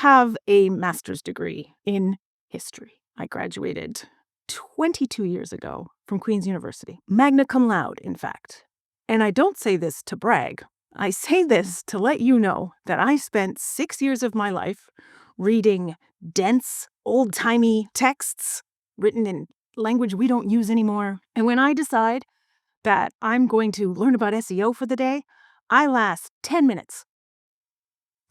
have a master's degree in history. I graduated 22 years ago from Queen's University, magna cum laude, in fact. And I don't say this to brag. I say this to let you know that I spent 6 years of my life reading dense, old-timey texts written in language we don't use anymore. And when I decide that I'm going to learn about SEO for the day, I last 10 minutes.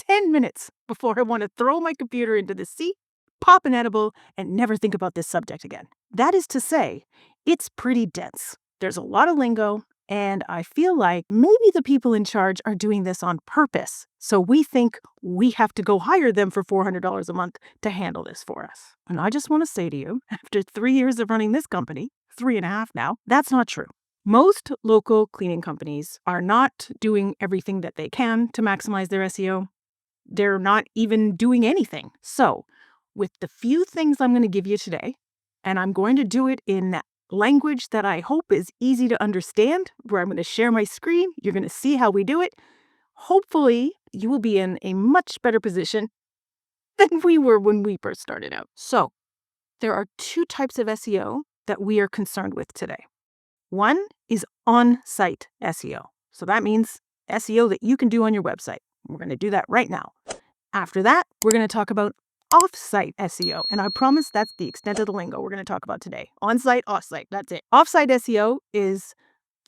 10 minutes before I want to throw my computer into the sea, pop an edible, and never think about this subject again. That is to say, it's pretty dense. There's a lot of lingo, and I feel like maybe the people in charge are doing this on purpose. So we think we have to go hire them for $400 a month to handle this for us. And I just want to say to you, after 3 years of running this company, 3.5 now, that's not true. Most local cleaning companies are not doing everything that they can to maximize their SEO. They're not even doing anything. So, with the few things I'm going to give you today, and I'm going to do it in language that I hope is easy to understand, where I'm going to share my screen, you're going to see how we do it. Hopefully, you will be in a much better position than we were when we first started out. So, there are 2 types of SEO that we are concerned with today. One is on-site SEO. So that means SEO that you can do on your website. We're going to do that right now. After that, we're going to talk about off-site SEO. And I promise that's the extent of the lingo we're going to talk about today. On-site, off-site, that's it. Off-site SEO is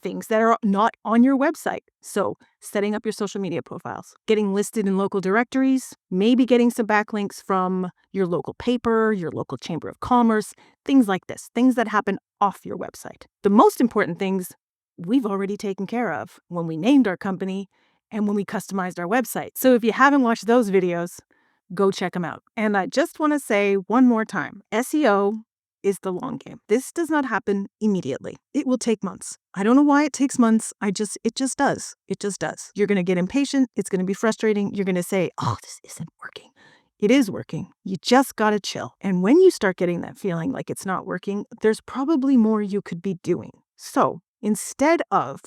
things that are not on your website. So setting up your social media profiles, getting listed in local directories, maybe getting some backlinks from your local paper, your local chamber of commerce, things like this, things that happen off your website. The most important things we've already taken care of when we named our company and when we customized our website. So if you haven't watched those videos, go check them out. And I just want to say one more time, SEO is the long game. This does not happen immediately. It will take months. I don't know why it takes months. It just does. It just does. You're going to get impatient. It's going to be frustrating. You're going to say, oh, this isn't working. It is working. You just got to chill. And when you start getting that feeling like it's not working, there's probably more you could be doing. So instead of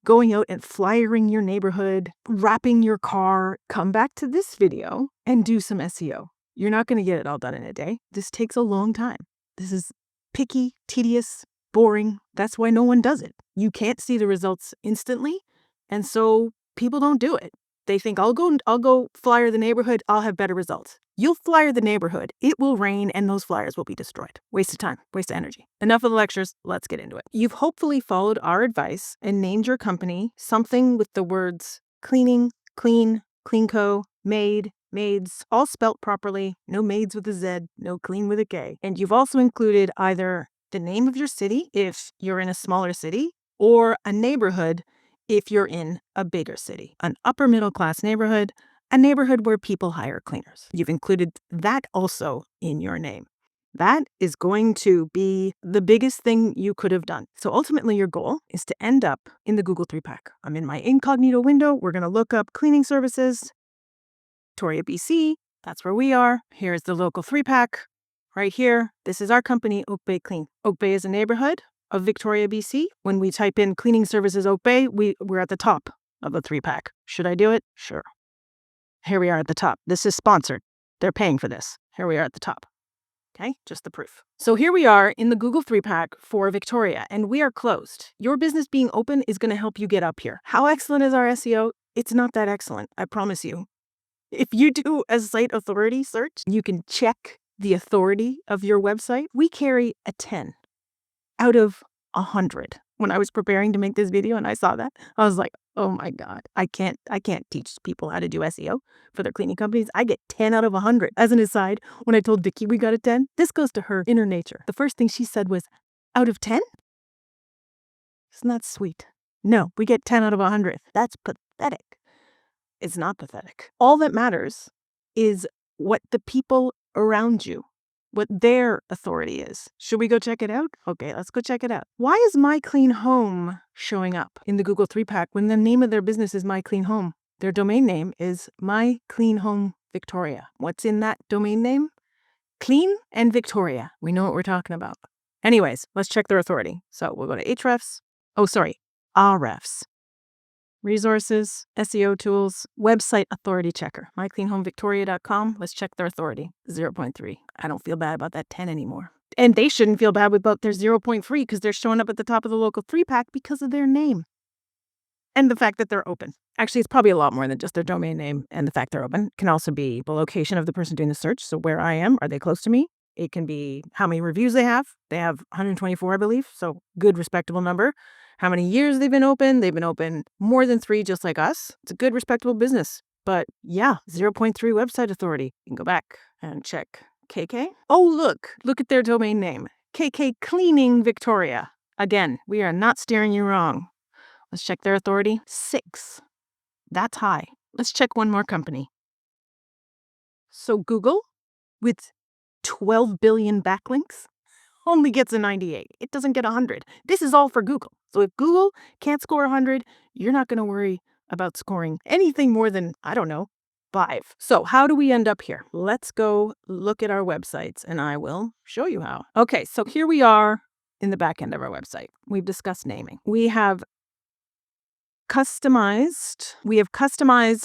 going out and flyering your neighborhood, wrapping your car, come back to this video and do some SEO. You're not going to get it all done in a day. This takes a long time. This is picky, tedious, boring. That's why no one does it. You can't see the results instantly, and so people don't do it. They think, I'll go flyer the neighborhood, I'll have better results. You'll flyer the neighborhood, it will rain, and those flyers will be destroyed. Waste of time, waste of energy. Enough of the lectures, let's get into it. You've hopefully followed our advice and named your company something with the words cleaning, clean, cleanco, made, maids, all spelt properly, no maids with a Z, no clean with a K. And you've also included either the name of your city, if you're in a smaller city, or a neighborhood, if you're in a bigger city. An upper middle class neighborhood, a neighborhood where people hire cleaners. You've included that also in your name. That is going to be the biggest thing you could have done. So ultimately, your goal is to end up in the Google 3-pack. I'm in my incognito window. We're going to look up cleaning services, Victoria, BC. That's where we are. Here's the local 3-pack right here. This is our company, Oak Bay Clean. Oak Bay is a neighborhood of Victoria, BC. When we type in cleaning services Oak Bay, we're at the top of the 3-pack. Should I do it? Sure. Here we are at the top. This is sponsored. They're paying for this. Here we are at the top. Okay, just the proof. So here we are in the Google 3-pack for Victoria, and we are closed. Your business being open is going to help you get up here. How excellent is our SEO? It's not that excellent, I promise you. If you do a site authority search, you can check the authority of your website. We carry a 10 out of 100. When I was preparing to make this video and I saw that, I was like, oh my God, I can't teach people how to do SEO for their cleaning companies. I get 10 out of 100. As an aside, when I told Dickie we got a 10, this goes to her inner nature. The first thing she said was, out of 10? Isn't that sweet? No, we get 10 out of 100. That's pathetic. It's not pathetic. All that matters is what the people around you, what their authority is. Should we go check it out? Okay, let's go check it out. Why is My Clean Home showing up in the Google 3-pack when the name of their business is My Clean Home? Their domain name is My Clean Home Victoria. What's in that domain name? Clean and Victoria. We know what we're talking about. Anyways, let's check their authority. So we'll go to Ahrefs. Oh, sorry, Ahrefs. Resources, SEO tools, website authority checker. MyCleanHomeVictoria.com. Let's check their authority. 0.3. I don't feel bad about that 10 anymore. And they shouldn't feel bad about their 0.3 because they're showing up at the top of the local 3-pack because of their name and the fact that they're open. Actually, it's probably a lot more than just their domain name and the fact they're open. It can also be the location of the person doing the search. So where I am, are they close to me? It can be how many reviews they have. They have 124, I believe. So good, respectable number. How many years they've been open. They've been open more than 3, just like us. It's a good, respectable business. But yeah, 0.3 website authority. You can go back and check KK. Oh, look at their domain name. KK Cleaning Victoria. Again, we are not steering you wrong. Let's check their authority. 6. That's high. Let's check one more company. So Google, with 12 billion backlinks, only gets a 98. It doesn't get 100. This is all for Google. So if Google can't score 100, you're not going to worry about scoring anything more than, I don't know, 5. So how do we end up here? Let's go look at our websites and I will show you how. Okay, so here we are in the back end of our website. We've discussed naming. We have customized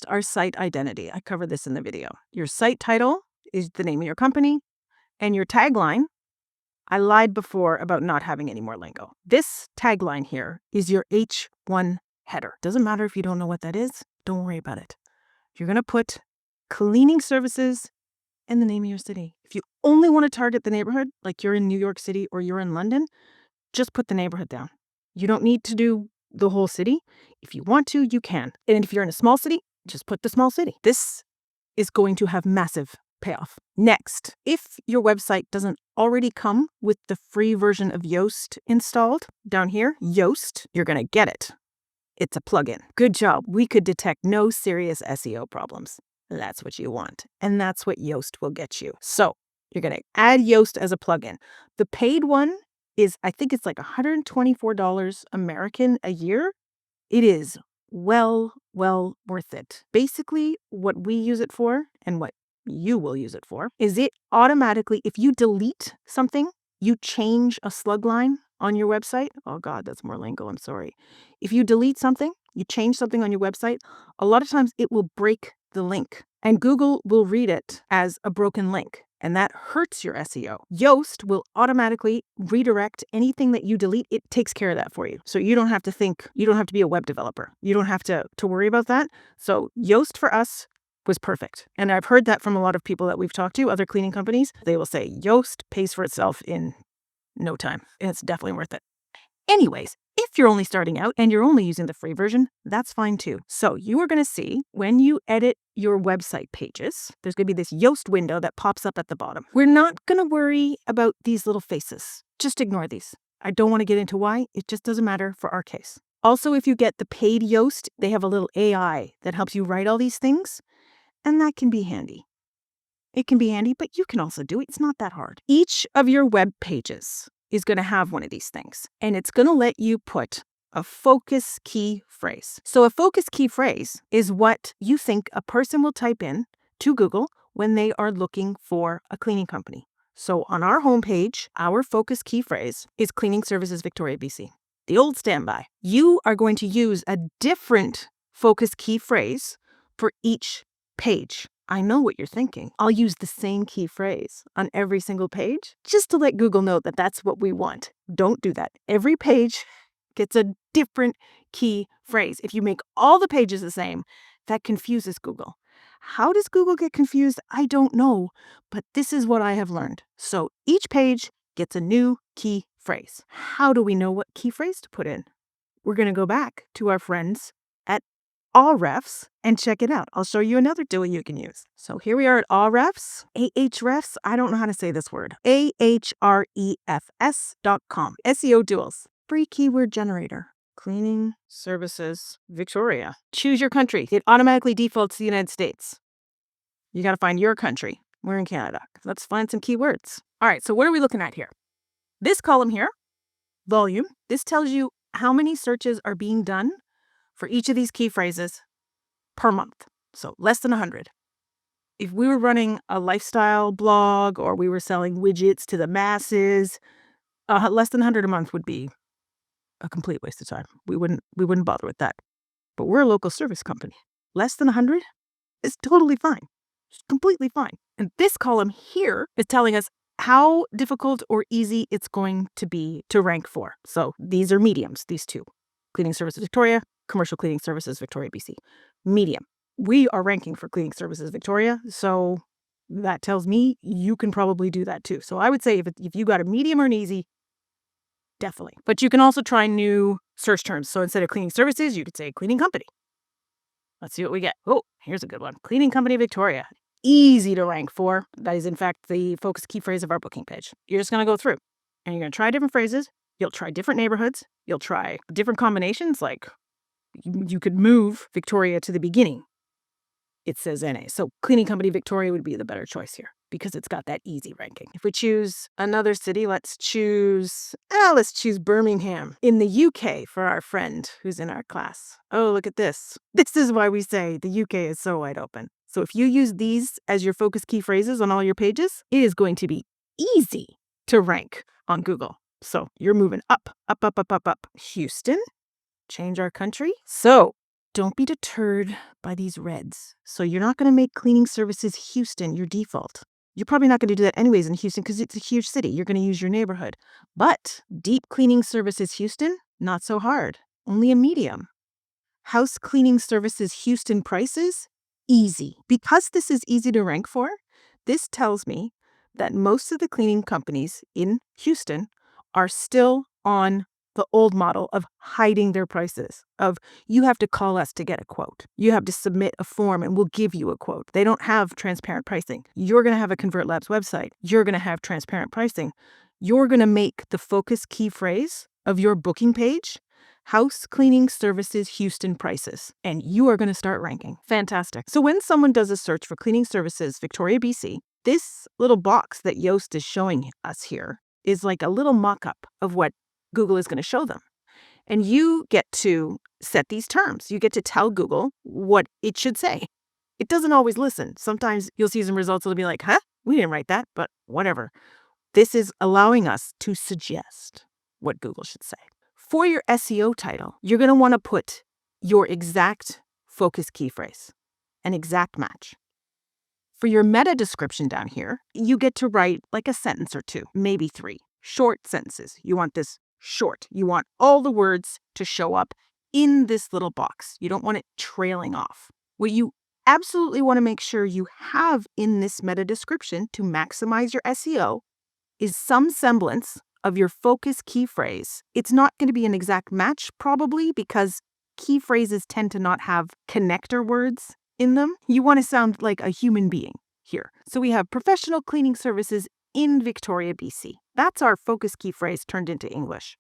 our site identity. I covered this in the video. Your site title is the name of your company, and your tagline, I lied before about not having any more lingo. This tagline here is your H1 header. Doesn't matter if you don't know what that is. Don't worry about it. You're going to put cleaning services and the name of your city. If you only want to target the neighborhood, like you're in New York City or you're in London, just put the neighborhood down. You don't need to do the whole city. If you want to, you can. And if you're in a small city, just put the small city. This is going to have massive payoff. Next, if your website doesn't already come with the free version of Yoast installed, down here, Yoast, you're going to get it. It's a plugin. Good job. We could detect no serious SEO problems. That's what you want. And that's what Yoast will get you. So you're going to add Yoast as a plugin. The paid one is, I think it's like $124 American a year. It is well worth it. Basically, what we use it for and what you will use it for is it automatically, if you delete something, you change a slug line on your website. Oh God, that's more lingo. I'm sorry. If you delete something, you change something on your website, a lot of times it will break the link and Google will read it as a broken link. And that hurts your SEO. Yoast will automatically redirect anything that you delete. It takes care of that for you. So you don't have to think, you don't have to be a web developer. You don't have to worry about that. So Yoast for us was perfect. And I've heard that from a lot of people that we've talked to, other cleaning companies. They will say Yoast pays for itself in no time. It's definitely worth it. Anyways, if you're only starting out and you're only using the free version, that's fine too. So you are going to see when you edit your website pages, there's going to be this Yoast window that pops up at the bottom. We're not going to worry about these little faces. Just ignore these. I don't want to get into why. It just doesn't matter for our case. Also, if you get the paid Yoast, they have a little AI that helps you write all these things, and that can be handy. It can be handy, but you can also do it. It's not that hard. Each of your web pages is going to have one of these things, and it's going to let you put a focus key phrase. So a focus key phrase is what you think a person will type in to Google when they are looking for a cleaning company. So on our homepage, our focus key phrase is Cleaning Services Victoria, BC. The old standby. You are going to use a different focus key phrase for each page. I know what you're thinking. I'll use the same key phrase on every single page just to let Google know that that's what we want. Don't do that. Every page gets a different key phrase. If you make all the pages the same, that confuses Google. How does Google get confused? I don't know, but this is what I have learned. So each page gets a new key phrase. How do we know what key phrase to put in? We're going to go back to our friends at Ahrefs and check it out. I'll show you another tool you can use. So here we are at Ahrefs, Ahrefs. I don't know how to say this word. Ahrefs.com. SEO tools. Free keyword generator. Cleaning Services Victoria. Choose your country. It automatically defaults to the United States. You got to find your country. We're in Canada. Let's find some keywords. All right, so what are we looking at here? This column here, volume, this tells you how many searches are being done for each of these key phrases per month. So less than 100. If we were running a lifestyle blog or we were selling widgets to the masses, less than 100 a month would be a complete waste of time. We wouldn't bother with that. but we're a local service company. Less than 100 is totally fine. It's completely fine. And this column here is telling us how difficult or easy it's going to be to rank for. So these are mediums, these two. Cleaning Services Victoria, Commercial Cleaning Services Victoria, BC. Medium. We are ranking for Cleaning Services Victoria, so that tells me you can probably do that too. So I would say if you got a medium or an easy, definitely. But you can also try new search terms. So instead of cleaning services, you could say cleaning company. Let's see what we get. Oh, here's a good one. Cleaning Company Victoria. Easy to rank for. That is, in fact, the focus key phrase of our booking page. You're just going to go through and you're going to try different phrases. You'll try different neighborhoods. You'll try different combinations. Like you could move Victoria to the beginning. It says NA. So Cleaning Company Victoria would be the better choice here because it's got that easy ranking. If we choose another city, let's choose Birmingham in the UK for our friend who's in our class. Oh, look at this. This is why we say the UK is so wide open. So if you use these as your focus key phrases on all your pages, it is going to be easy to rank on Google. So you're moving up, up, up, up, up, up. Houston, change our country. So don't be deterred by these reds. So you're not going to make Cleaning Services Houston your default. You're probably not going to do that anyways in Houston because it's a huge city. You're going to use your neighborhood. But Deep Cleaning Services Houston, not so hard. Only a medium. House Cleaning Services Houston prices, easy. Because this is easy to rank for, this tells me that most of the cleaning companies in Houston are still on the old model of hiding their prices, of you have to call us to get a quote. You have to submit a form and we'll give you a quote. They don't have transparent pricing. You're going to have a ConvertLabs website. You're going to have transparent pricing. You're going to make the focus key phrase of your booking page House Cleaning Services Houston prices, and you are going to start ranking. Fantastic. So when someone does a search for Cleaning Services Victoria, BC, this little box that Yoast is showing us here is like a little mock-up of what Google is going to show them. And you get to set these terms. You get to tell Google what it should say. It doesn't always listen. Sometimes you'll see some results that'll be like, huh? We didn't write that, but whatever. This is allowing us to suggest what Google should say. For your SEO title, you're going to want to put your exact focus key phrase, an exact match. For your meta description down here, you get to write like a sentence or two, maybe 3. Short sentences. You want this short. You want all the words to show up in this little box. You don't want it trailing off. What you absolutely want to make sure you have in this meta description to maximize your SEO is some semblance of your focus key phrase. It's not going to be an exact match probably because key phrases tend to not have connector words in them. You want to sound like a human being here. So we have professional cleaning services in Victoria, BC. That's our focus key phrase turned into English.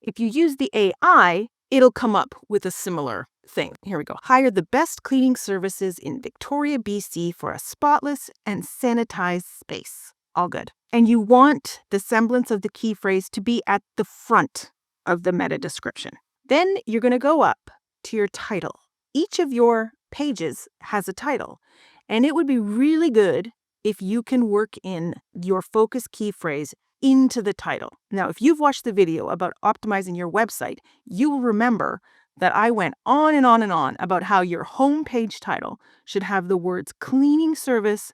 If you use the AI, it'll come up with a similar thing. Here we go. Hire the best cleaning services in Victoria, BC for a spotless and sanitized space. All good. And you want the semblance of the key phrase to be at the front of the meta description. Then you're going to go up to your title. Each of your pages has a title, and it would be really good if you can work in your focus key phrase into the title. Now, if you've watched the video about optimizing your website, you will remember that I went on and on and on about how your homepage title should have the words cleaning service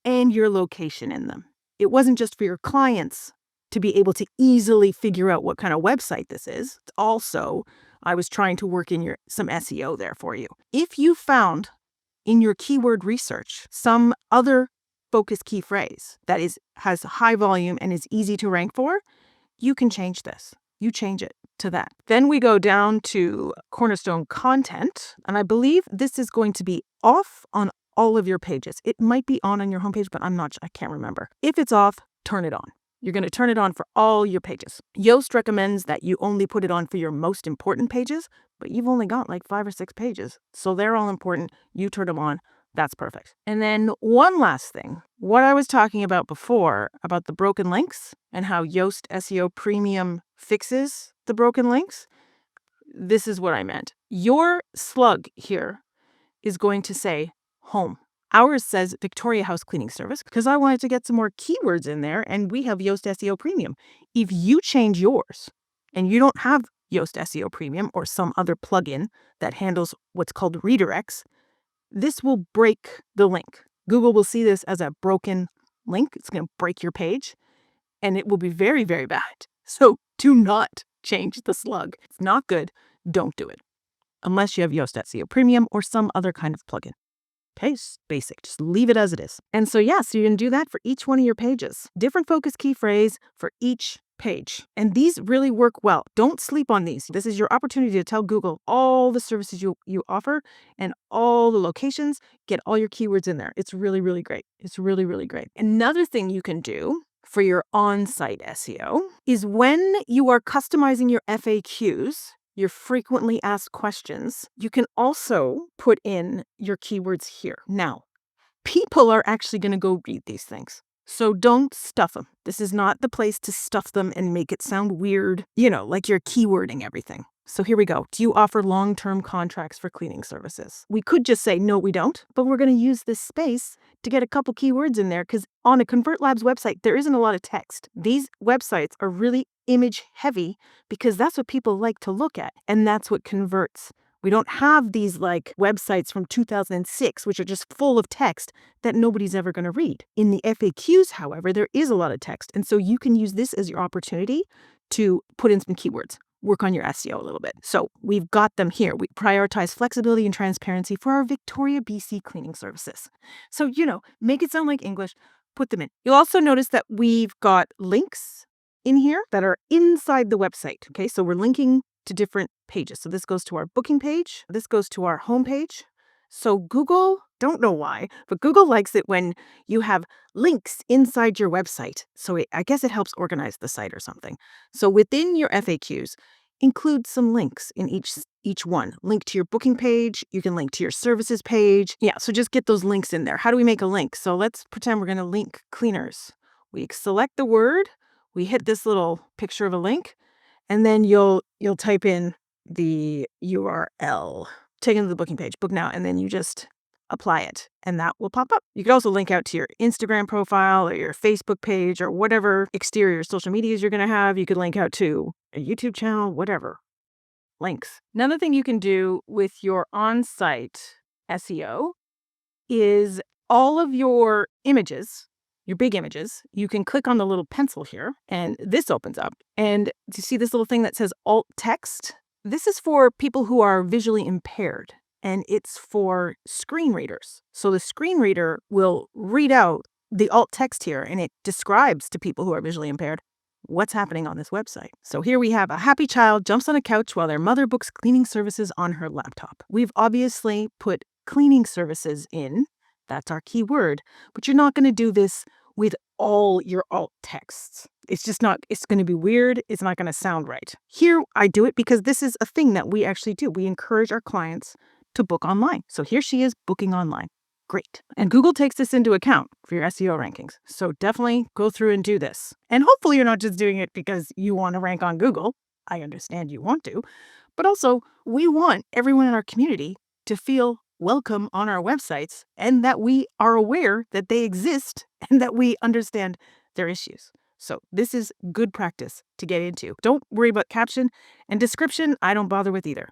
and your location in them. It wasn't just for your clients to be able to easily figure out what kind of website this is. Also, I was trying to work in some SEO there for you. If you found in your keyword research some other focus key phrase that has high volume and is easy to rank for, you can change this. You change it to that. Then we go down to Cornerstone content, and I believe this is going to be off on all of your pages. It might be on your homepage, but I can't remember. If it's off, turn it on. You're going to turn it on for all your pages. Yoast recommends that you only put it on for your most important pages, but you've only got like 5 or 6 pages. So they're all important. You turn them on. That's perfect. And then one last thing, what I was talking about before about the broken links and how Yoast SEO Premium fixes the broken links. This is what I meant. Your slug here is going to say home. Ours says Victoria House Cleaning Service because I wanted to get some more keywords in there and we have Yoast SEO Premium. If you change yours and you don't have Yoast SEO Premium or some other plugin that handles what's called redirects, this will break the link. Google will see this as a broken link. It's going to break your page, and it will be very, very bad. So do not change the slug. It's not good. Don't do it. Unless you have Yoast SEO Premium or some other kind of plugin. Okay, it's basic. Just leave it as it is. And so, so you can do that for each one of your pages. Different focus key phrase for each page. And these really work well. Don't sleep on these. This is your opportunity to tell Google all the services you offer and all the locations. Get all your keywords in there. It's really, really great. It's really, really great. Another thing you can do for your on-site SEO is when you are customizing your FAQs, your frequently asked questions, you can also put in your keywords here. Now, people are actually going to go read these things. So don't stuff them. This is not the place to stuff them and make it sound weird, like you're keywording everything. So here we go. Do you offer long-term contracts for cleaning services? We could just say, no, we don't, but we're going to use this space to get a couple keywords in there because on a Convert Labs website, there isn't a lot of text. These websites are really image heavy because that's what people like to look at, and that's what converts. We don't have these websites from 2006, which are just full of text that nobody's ever going to read. In the FAQs, however, there is a lot of text. And so you can use this as your opportunity to put in some keywords, work on your SEO a little bit. So we've got them here. We prioritize flexibility and transparency for our Victoria, BC cleaning services. So, make it sound like English, put them in. You'll also notice that we've got links in here that are inside the website. Okay, so we're linking to different pages. So this goes to our booking page. This goes to our home page. So Google, don't know why, but Google likes it when you have links inside your website. So I guess it helps organize the site or something. So within your FAQs, include some links in each one. Link to your booking page. You can link to your services page. Yeah, so just get those links in there. How do we make a link? So let's pretend we're going to link cleaners. We select the word. We hit this little picture of a link. And then you'll type in the URL, take it to the booking page, book now, and then you just apply it and that will pop up. You could also link out to your Instagram profile or your Facebook page or whatever exterior social medias you're going to have. You could link out to a YouTube channel, whatever. Links. Another thing you can do with your on-site SEO is all of your images, your big images, you can click on the little pencil here and this opens up. And you see this little thing that says alt text? This is for people who are visually impaired and it's for screen readers. So the screen reader will read out the alt text here and it describes to people who are visually impaired what's happening on this website. So here we have a happy child jumps on a couch while their mother books cleaning services on her laptop. We've obviously put cleaning services in. That's our keyword, but you're not going to do this with all your alt texts. It's just not, it's going to be weird. It's not going to sound right. Here I do it because this is a thing that we actually do. We encourage our clients to book online. So here she is booking online. Great. And Google takes this into account for your SEO rankings. So definitely go through and do this. And hopefully you're not just doing it because you want to rank on Google. I understand you want to, but also we want everyone in our community to feel welcome on our websites and that we are aware that they exist and that we understand their issues. So this is good practice to get into. Don't worry about caption and description. I don't bother with either.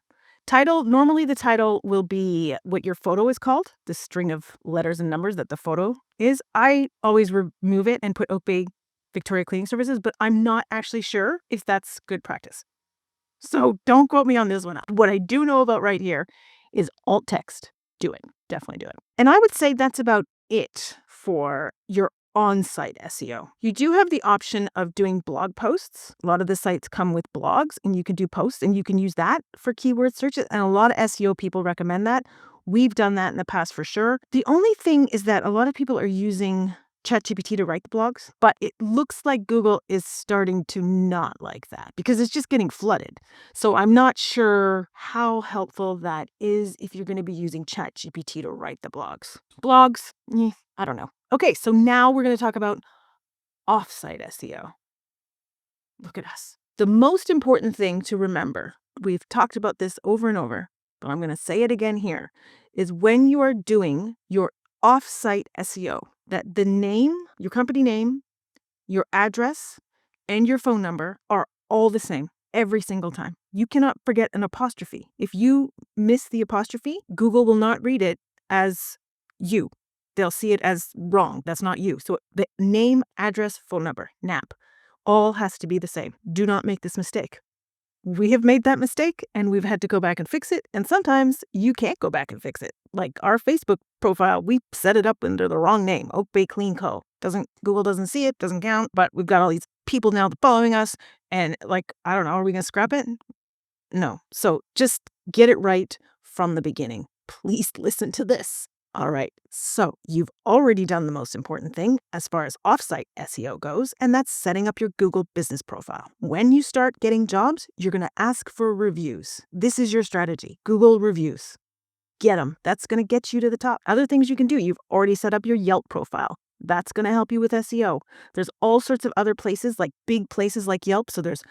Title, normally the title will be what your photo is called, the string of letters and numbers that the photo is. I always remove it and put Oak Bay Victoria Cleaning Services, but I'm not actually sure if that's good practice. So don't quote me on this one. What I do know about right here is alt text. Do it. Definitely do it. And I would say that's about it for your on-site SEO. You do have the option of doing blog posts. A lot of the sites come with blogs and you can do posts and you can use that for keyword searches. And a lot of SEO people recommend that. We've done that in the past for sure. The only thing is that a lot of people are using ChatGPT to write the blogs, but it looks like Google is starting to not like that because it's just getting flooded. So I'm not sure how helpful that is if you're going to be using ChatGPT to write the blogs. Blogs, I don't know. Okay, so now we're going to talk about off-site SEO. Look at us. The most important thing to remember, we've talked about this over and over, but I'm going to say it again here, is when you are doing your off-site SEO, that the name, your company name, your address, and your phone number are all the same. every single time. You cannot forget an apostrophe. If you miss the apostrophe, Google will not read it as you. They'll see it as wrong. That's not you. So the name, address, phone number, NAP, all has to be the same. Do not make this mistake. We have made that mistake and we've had to go back and fix it. And sometimes you can't go back and fix it. Like our Facebook profile, we set it up under the wrong name, Oak Bay Clean Co. Google doesn't see it, doesn't count, but we've got all these people now following us. And like, I don't know, are we going to scrap it? No. So just get it right from the beginning. Please listen to this. All right, so you've already done the most important thing as far as offsite SEO goes, and that's setting up your Google business profile. When you start getting jobs, you're going to ask for reviews. This is your strategy. Google reviews. Get them. That's going to get you to the top. Other things you can do, you've already set up your Yelp profile. That's going to help you with SEO. There's all sorts of other places, like big places like Yelp. So there's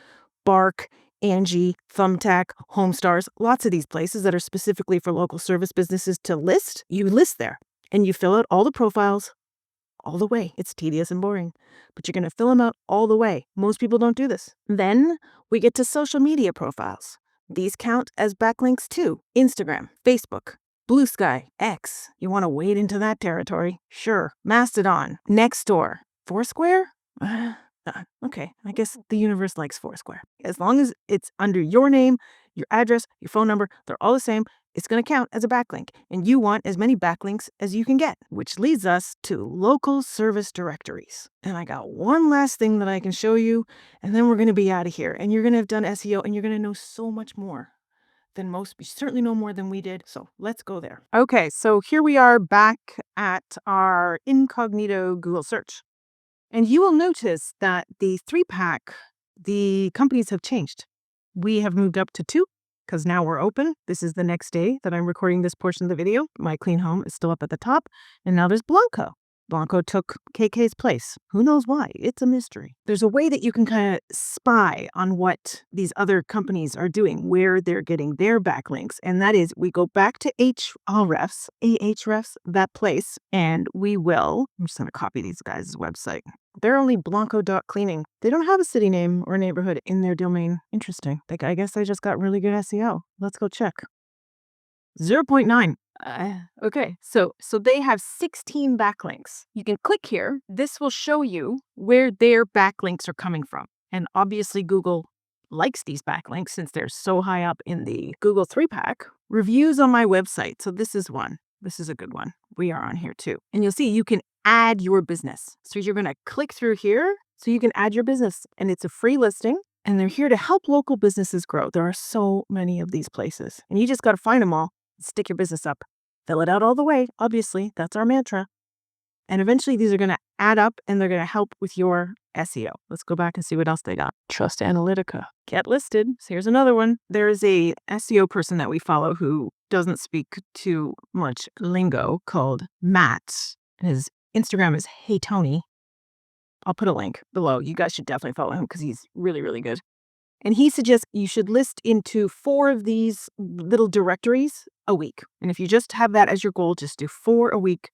Bark, Angie, Thumbtack, Homestars, lots of these places that are specifically for local service businesses to list. You list there and you fill out all the profiles all the way. It's tedious and boring, but you're going to fill them out all the way. Most people don't do this. Then we get to social media profiles. These count as backlinks too. Instagram, Facebook, Blue Sky, X. You want to wade into that territory? Sure. Mastodon, Nextdoor, Foursquare? Okay, I guess the universe likes Foursquare. As long as it's under your name, your address, your phone number, they're all the same, it's going to count as a backlink. And you want as many backlinks as you can get, which leads us to local service directories. And I got one last thing that I can show you, and then we're going to be out of here. And you're going to have done SEO, and you're going to know so much more than most. You certainly know more than we did. So let's go there. Okay, so here we are back at our incognito Google search. And you will notice that the 3-pack, the companies have changed. We have moved up to 2 because now we're open. This is the next day that I'm recording this portion of the video. My clean home is still up at the top. And now there's Blanco. Blanco took KK's place. Who knows why? It's a mystery. There's a way that you can kind of spy on what these other companies are doing, where they're getting their backlinks. And that is, we go back to Ahrefs, that place, and I'm just going to copy these guys' website. They're only blanco.cleaning. They don't have a city name or neighborhood in their domain. Interesting. I guess they just got really good SEO. Let's go check. 0.9. Okay, so they have 16 backlinks. You can click here. This will show you where their backlinks are coming from. And obviously Google likes these backlinks since they're so high up in the Google 3-pack. Reviews on my website. So this is one. This is a good one. We are on here too. And you'll see you can add your business. So you're going to click through here so you can add your business. And it's a free listing. And they're here to help local businesses grow. There are so many of these places. And you just got to find them all. Stick your business up. Fill it out all the way. Obviously, that's our mantra. And eventually these are going to add up and they're going to help with your SEO. Let's go back and see what else they got. Trust Analytica. Get listed. So here's another one. There is a SEO person that we follow who doesn't speak too much lingo called Matt. His Instagram is Hey Tony. I'll put a link below. You guys should definitely follow him because he's really, really good. And he suggests you should list into 4 of these little directories a week. And if you just have that as your goal, just do 4 a week.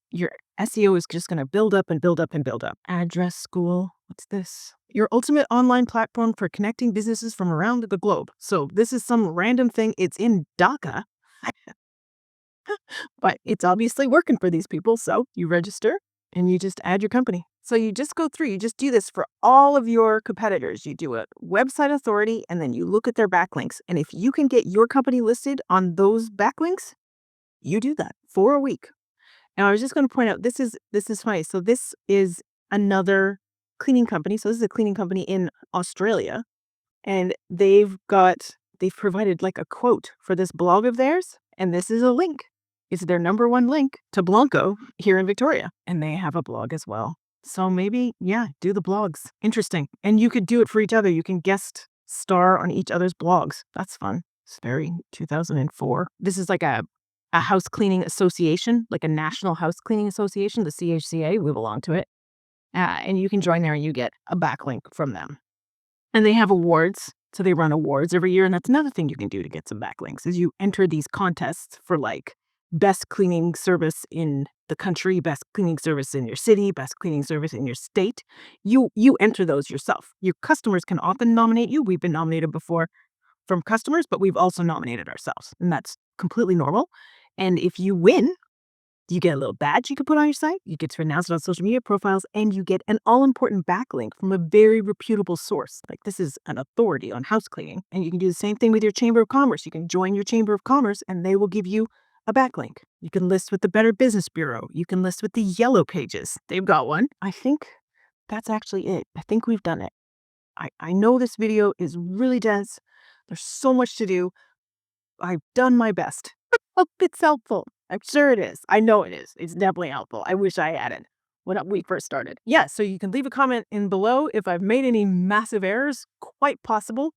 Your SEO is just going to build up and build up and build up. Address School. What's this? Your ultimate online platform for connecting businesses from around the globe. So this is some random thing. It's in Dhaka. But it's obviously working for these people. So you register and you just add your company. So you just go through, you just do this for all of your competitors. You do a website authority and then you look at their backlinks. And if you can get your company listed on those backlinks, you do that for a week. Now I was just going to point out, this is funny. So this is another cleaning company. So this is a cleaning company in Australia. And they've provided like a quote for this blog of theirs. And this is a link. It's their number 1 link to Blanco here in Victoria. And they have a blog as well. So maybe, do the blogs. Interesting. And you could do it for each other. You can guest star on each other's blogs. That's fun. It's very 2004. This is like a house cleaning association, like a national house cleaning association, the CHCA. We belong to it. And you can join there and you get a backlink from them. And they have awards. So they run awards every year. And that's another thing you can do to get some backlinks is you enter these contests for like best cleaning service in the country, best cleaning service in your city, best cleaning service in your state. You enter those yourself. Your customers can often nominate you. We've been nominated before from customers, but we've also nominated ourselves, and that's completely normal. And if you win, you get a little badge you can put on your site, you get to announce it on social media profiles, and you get an all-important backlink from a very reputable source. Like, this is an authority on house cleaning. And you can do the same thing with your Chamber of Commerce. You can join your Chamber of Commerce, and they will give you a backlink. You can list with the Better Business Bureau. You can list with the Yellow Pages. They've got one. I think that's actually it. I think we've done it. I know this video is really dense. There's so much to do. I've done my best. Hope it's helpful. I'm sure it is. I know it is. It's definitely helpful. I wish I had it when we first started. Yeah, so you can leave a comment in below if I've made any massive errors. Quite possible.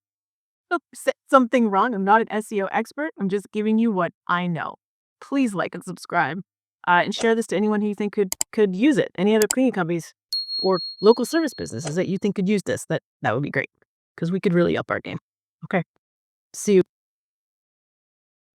Said something wrong. I'm not an SEO expert. I'm just giving you what I know. Please like and subscribe, and share this to anyone who you think could use it. Any other cleaning companies or local service businesses that you think could use this. That would be great, because we could really up our game. Okay. See you.